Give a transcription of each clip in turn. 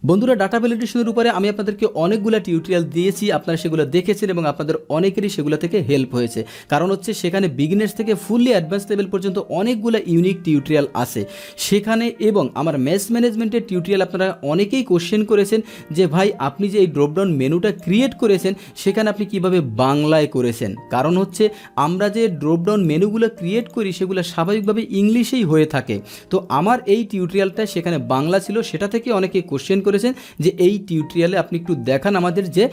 বন্ধুরা, ডাটা ভ্যালিডেশনের উপরে আমি আপনাদেরকে অনেকগুলো টিউটোরিয়াল দিয়েছি, আপনারা সেগুলো দেখেছেন এবং আপনাদের অনেকেরই সেগুলো থেকে হেল্প হয়েছে। কারণ হচ্ছে সেখানে বিগিনার্স থেকে ফুললি অ্যাডভান্স লেভেল পর্যন্ত অনেকগুলো ইউনিক টিউটোরিয়াল আছে সেখানে। এবং আমার ম্যাথ ম্যানেজমেন্টের টিউটোরিয়াল আপনারা অনেকেই কোশ্চেন করেছেন যে ভাই আপনি যে এই ড্রপডাউন মেনুটা ক্রিয়েট করেছেন সেখানে আপনি কিভাবে বাংলায় করেছেন। কারণ হচ্ছে আমরা যে ড্রপডাউন মেনুগুলো ক্রিয়েট করি সেগুলো স্বাভাবিকভাবে ইংলিশেই হয়ে থাকে। তো আমার এই টিউটোরিয়ালটা সেখানে বাংলা ছিল, সেটা থেকে অনেকে কোশ্চেন করেছেন যে এই টিউটোরিয়ালে আপনি একটু দেখান আমাদের যে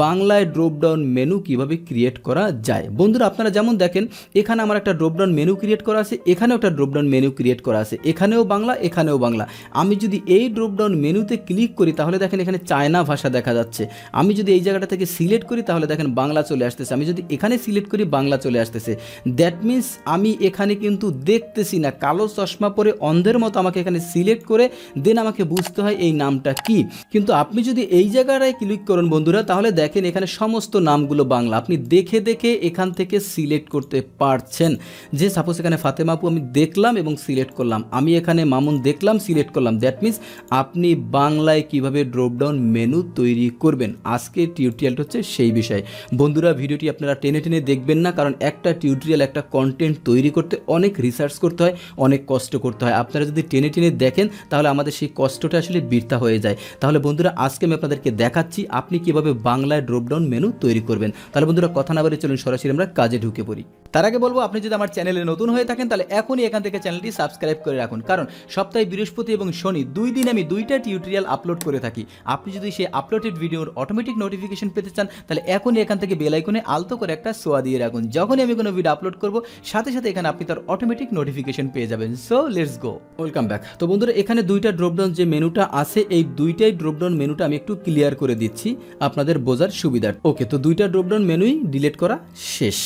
বাংলায় ড্রপডাউন মেনু কিভাবে ক্রিয়েট করা যায়। বন্ধুরা, আপনারা যেমন দেখেন এখানে আমার একটা ড্রপডাউন মেনু ক্রিয়েট করা আছে, এখানেও একটা ড্রপডাউন মেনু ক্রিয়েট করা আছে, এখানেও বাংলা এখানেও বাংলা। আমি যদি এই ড্রপডাউন মেনুতে ক্লিক করি তাহলে দেখেন এখানে চায়না ভাষা দেখা যাচ্ছে। আমি যদি এই জায়গাটা থেকে সিলেক্ট করি তাহলে দেখেন বাংলা চলে আসতেছে, আমি যদি এখানে সিলেক্ট করি বাংলা চলে আসতেছে। দ্যাট মিনস আমি এখানে কিন্তু দেখতেছি না, কালো চশমা পরে অন্ধের মতো আমাকে এখানে সিলেক্ট করে দেন আমাকে বুঝতে হয় এই নামটা কি। কিন্তু আপনি যদি এই জায়গাটায় ক্লিক করেন বন্ধুরা তাহলে দেখেন এখানে সমস্ত নামগুলো বাংলা, আপনি দেখে দেখে এখান থেকে সিলেক্ট করতে পারছেন। যে সাপোজ এখানে ফাতেমা আপু আমি দেখলাম এবং সিলেক্ট করলাম, আমি এখানে মামুন দেখলাম সিলেক্ট করলাম। দ্যাট মিনস আপনি বাংলায় কিভাবে ড্রপডাউন মেনু তৈরি করবেন, আজকের টিউটোরিয়ালটা হচ্ছে সেই বিষয়। বন্ধুরা, ভিডিওটি আপনারা টেনে টেনে দেখবেন না, কারণ একটা টিউটোরিয়াল একটা কন্টেন্ট তৈরি করতে অনেক রিসার্চ করতে হয়, অনেক কষ্ট করতে হয়। আপনারা যদি টেনে টেনে দেখেন তাহলে আমাদের সেই কষ্টটা আসলে বৃথা হয়ে যায়। তাহলে বন্ধুরা আজকে আমি আপনাদেরকে দেখাচ্ছি আপনি কিভাবে বাংলায় ড্রপডাউন মেনু তৈরি করবেন। তাহলে বন্ধুরা কথা না বলে চলুন সরাসরি আমরা কাজে ঢুকে পড়ি। তার আগে বলবো, আপনি যদি আমার চ্যানেলে নতুন হয়ে থাকেন তাহলে এখনই এখান থেকে চ্যানেলটি সাবস্ক্রাইব করে রাখুন, কারণ সপ্তাহে বৃহস্পতি এবং শনি 2 দিন আমি 2টা টিউটোরিয়াল আপলোড করে থাকি। আপনি যদি সেই আপলোডেড ভিডিওর অটোমেটিক নোটিফিকেশন পেতে চান তাহলে এখনই এখান থেকে বেল আইকনে আলতো করে একটা সোয়া দিয়ে রাখুন। যখনই আমি কোনো ভিডিও আপলোড করব সাথে সাথে এখানে আপনি তার অটোমেটিক নোটিফিকেশন পেয়ে যাবেন। So let's go, welcome back. তো বন্ধুরা, এখানে 2টা ড্রপডাউন যে মেনুটা আছে এই 2টাই ড্রপডাউন মেনুটা আমি একটু ক্লিয়ার করে দিচ্ছি আপনাদের বোঝার সুবিধার। ওকে, তো 2টা ড্রপডাউন মেনুই ডিলিট করা শেষ।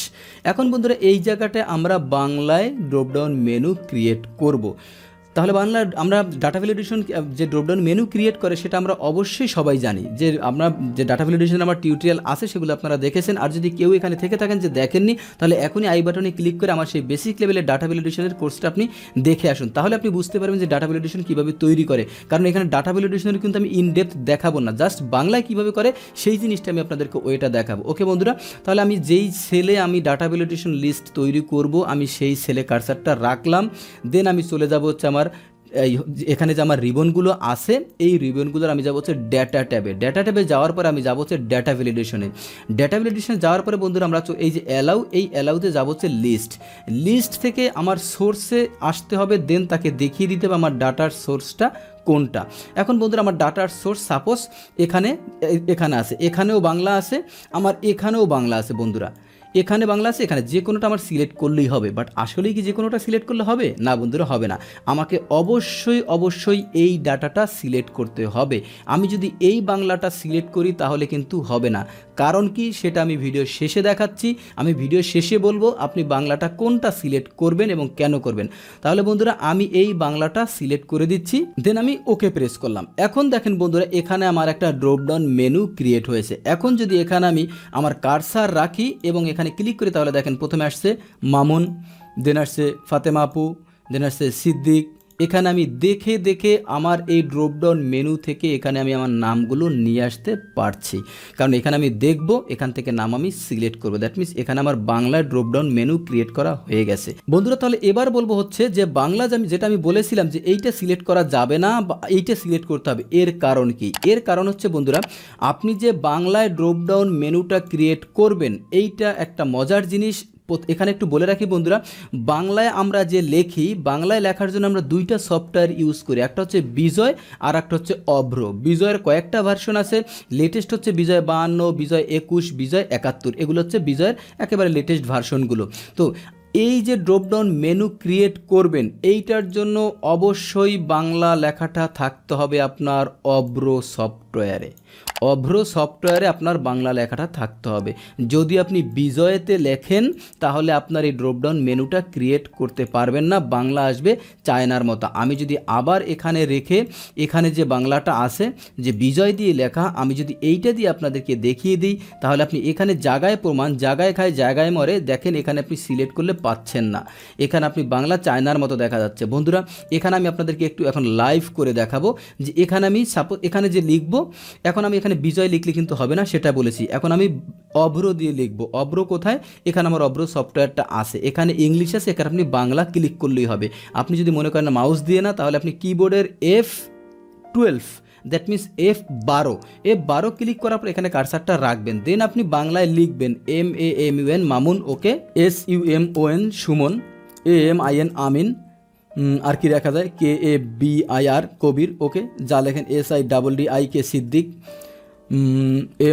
এখন বন্ধুরা এই জায়গাটায় আমরা বাংলায় ড্রপডাউন মেনু ক্রিয়েট করব। তাহলে বাংলা আমরা ডাটা ভ্যালিডেশন যে ড্রপডাউন মেনু ক্রিয়েট করে সেটা আমরা অবশ্যই সবাই জানি, যে আমরা যে ডাটা ভ্যালিডেশন আমার টিউটোরিয়াল আছে সেগুলো আপনারা দেখেছেন। আর যদি কেউ এখানে থেকে থাকেন যে দেখেননি তাহলে এখনই আই বাটনে ক্লিক করে আমার সেই বেসিক লেভেলের ডাটা ভ্যালিডেশনের কোর্সটা আপনি দেখে আসুন, তাহলে আপনি বুঝতে পারবেন যে ডাটা ভ্যালিডেশন কীভাবে তৈরি করে। কারণ এখানে ডাটা ভ্যালিডেশনের কিন্তু আমি ইন ডেপথ দেখাবো না, জাস্ট বাংলায় কীভাবে করে সেই জিনিসটা আমি আপনাদেরকে ওইটা দেখাবো। ওকে বন্ধুরা, তাহলে আমি যেই সেলে আমি ডাটা ভ্যালিডেশন লিস্ট তৈরি করব আমি সেই সেলে কার্সারটা রাখলাম। দেন আমি চলে যাব হচ্ছে আমার এখানে যে আমার রিবনগুলো আছে এই রিবনগুলোর আমি যাবো হচ্ছে ডেটা ট্যাবে। ডেটা ট্যাবে যাওয়ার পরে আমি যাবো হচ্ছে ডেটা ভ্যালিডেশনে। ডেটা ভ্যালিডেশনে যাওয়ার পরে বন্ধুরা আমরা এই যে অ্যালাউ, এই অ্যালাউতে যাবো হচ্ছে লিস্ট। লিস্ট থেকে আমার সোর্সে আসতে হবে, দেন তাকে দেখিয়ে দিতে হবে আমার ডাটার সোর্সটা কোনটা। এখন বন্ধুরা আমার ডাটার সোর্স সাপোজ এখানে আছে, এখানেও বাংলা আছে, আমার এখানেও বাংলা আছে। বন্ধুরা এখানে বাংলা আছে, এখানে যে কোনোটা আমার সিলেক্ট করলেই হবে। বাট আসলেই কি যে কোনোটা সিলেক্ট করলে হবে? না বন্ধুরা, হবে না। আমাকে অবশ্যই এই ডাটাটা সিলেক্ট করতে হবে। আমি যদি এই বাংলাটা সিলেক্ট করি তাহলে কিন্তু হবে না। কারণ কি সেটা আমি ভিডিও শেষে দেখাচ্ছি। আমি ভিডিও শেষে বলবো আপনি বাংলাটা কোনটা সিলেক্ট করবেন এবং কেন করবেন। তাহলে বন্ধুরা আমি এই বাংলাটা সিলেক্ট করে দিচ্ছি, দেন আমি ওকে প্রেস করলাম। এখন দেখেন বন্ধুরা এখানে আমার একটা ড্রপডাউন মেনু ক্রিয়েট হয়েছে। এখন যদি এখানে আমি আমার কার্সার রাখি এবং এখানে ক্লিক করি তাহলে দেখেন প্রথমে আসছে মামুন, দেন আসছে ফাতেমা আপু, দেন আসছে সিদ্দিক। এখানে আমি দেখে দেখে আমার এই ড্রপডাউন মেনু থেকে এখানে আমি আমার নামগুলো নিয়ে আসতে পারছি, কারণ এখানে আমি দেখব এখান থেকে নাম আমি সিলেক্ট করব। দ্যাট মিনস এখানে আমার বাংলার ড্রপডাউন মেনু ক্রিয়েট করা হয়ে গেছে। বন্ধুরা তাহলে এবার বলবো হচ্ছে যে বাংলা যেটা আমি বলেছিলাম যে এইটা সিলেক্ট করা যাবে না বা এইটা সিলেক্ট করতে হবে, এর কারণ কি? এর কারণ হচ্ছে বন্ধুরা আপনি যে বাংলায় ড্রপডাউন মেনুটা ক্রিয়েট করবেন এইটা একটা মজার জিনিস। এখানে একটু বলে রাখি বন্ধুরা, বাংলায় আমরা যে লেখি, বাংলায় লেখার জন্য আমরা 2টা সফটওয়্যার ইউজ করি, একটা হচ্ছে বিজয় আর একটা হচ্ছে অভ্র। বিজয়ের কয়েকটা ভার্সন আছে, লেটেস্ট হচ্ছে বিজয় 52, বিজয় 21, বিজয় 71, এগুলো হচ্ছে বিজয়ের একেবারে লেটেস্ট ভার্সনগুলো। তো এই যে ড্রপডাউন মেনু ক্রিয়েট করবেন এইটার জন্য অবশ্যই বাংলা লেখাটা থাকতে হবে আপনার অভ্র সফটওয়্যারে। অভ্র সফটওয়্যারে আপনার বাংলা লেখাটা থাকতে হবে। যদি আপনি বিজয়েতে লেখেন তাহলে আপনার এই ড্রপডাউন মেনুটা ক্রিয়েট করতে পারবেন না, বাংলা আসবে চায়নার মতো। আমি যদি আবার এখানে রেখে এখানে যে বাংলাটা আছে যে বিজয় দিয়ে লেখা, আমি যদি এইটা দিয়ে আপনাদেরকে দেখিয়ে দিই তাহলে আপনি এখানে জায়গায় প্রমাণ, জায়গায় খায় জায়গায় মরে, দেখেন এখানে আপনি সিলেক্ট করলে পাচ্ছেন না, এখানে আপনি বাংলা চায়নার মতো দেখা যাচ্ছে। বন্ধুরা এখানে আমি আপনাদেরকে একটু এখন লাইভ করে দেখাবো যে এখানে আমি সাপোজ এখানে যে লিখবো, এখন আমি এখানে বিজয় লিখলে কিন্তু হবে না, সেটা বলেছি। এখন আমি অভ্র দিয়ে লিখবো। অভ্র কোথায়? এখানে আমার অভ্র সফটওয়্যারটা আছে, এখানে ইংলিশ আছে, এখানে আপনি বাংলা ক্লিক করলেই হবে। আপনি যদি মনে করেন মাউস দিয়ে না, তাহলে আপনি কিবোর্ডের F12, that means F12 click করার পর এখানে কার্সারটা রাখবেন, দেন আপনি বাংলায় লিখবেন MAMUN মামুন, ওকে, SUMON সুমন, AMIN আমিন, আর কি দেখা যায় KABIR কবির, ওকে, যা লেখেন SIDDIK সিদ্দিক,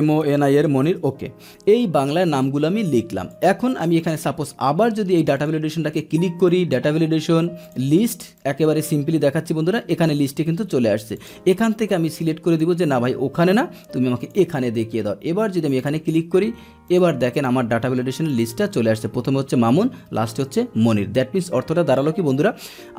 MONIR মনির, ওকে। এই বাংলার নামগুলো আমি লিখলাম। এখন আমি এখানে সাপোজ আবার যদি এই ডাটা ভ্যালিডেশনটাকে ক্লিক করি, ডাটা ভ্যালিডেশন লিস্ট, একেবারে সিম্পলি দেখাচ্ছি বন্ধুরা, এখানে লিস্টে কিন্তু চলে আসছে। এখান থেকে আমি সিলেক্ট করে দিব যে না ভাই ওখানে না, তুমি আমাকে এখানে দেখিয়ে দাও। এবার যদি আমি এখানে ক্লিক করি, এবার দেখেন আমার ডাটা ভ্যালিডেশনের লিস্টটা চলে আসছে। প্রথমে হচ্ছে মামুন, লাস্টে হচ্ছে মনির। দ্যাট মিন্স অর্থটা দাঁড়ালো কি বন্ধুরা,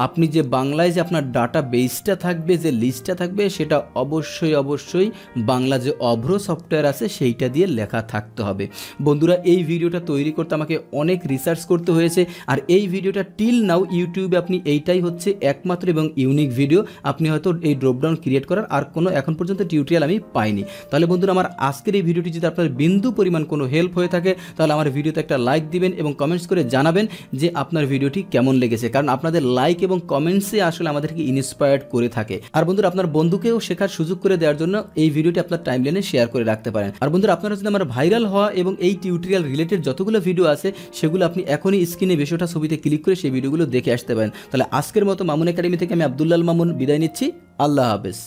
আপনি যে বাংলায় যে আপনার ডাটা বেসটা থাকবে, যে লিস্টটা থাকবে, সেটা অবশ্যই বাংলা যে অভ্র সফটওয়্যার আছে সেইটা দিয়ে লেখা থাকতে হবে। বন্ধুরা এই ভিডিওটা তৈরি করতে আমাকে অনেক রিসার্চ করতে হয়েছে, আর এই ভিডিওটা টিল নাও ইউটিউবে আপনি এইটাই হচ্ছে একমাত্র এবং ইউনিক ভিডিও। আপনি হয়তো এই ড্রপডাউন ক্রিয়েট করার আর কোনো এখন পর্যন্ত টিউটোরিয়াল আমি পাইনি। তাহলে বন্ধুরা আমার আজকের এই ভিডিওটি যদি আপনার বিন্দু পরিমাণ কোনো হেল্প হয়ে থাকে তাহলে আমার ভিডিওতে একটা লাইক দিবেন এবং কমেন্টস করে জানাবেন যে আপনার ভিডিওটি কেমন লেগেছে, কারণ আপনাদের লাইক এবং কমেন্টসে আসলে আমাদেরকে ইন্সপায়ার্ড করে থাকে। আর বন্ধুরা আপনার বন্ধুকেও শেখার সুযোগ করে দেওয়ার জন্য এই ভিডিওটি আপনার টাইমলাইনে শেয়ার করে রাখতে পারেন। আর বন্ধুরা আপনারা যদি আমার ভাইরাল হওয়া এবং এই টিউটোরিয়াল রিলেটেড যতগুলো ভিডিও আছে সেগুলো আপনি এখনই স্ক্রিনে বেশিটা ছবিতে ক্লিক করে সেই ভিডিওগুলো দেখে আসতে পারেন। তাহলে আজকের মতো মামুন একাডেমি থেকে আমি আব্দুল্লাহ মামুন বিদায় নিচ্ছি। আল্লাহ হাফেজ।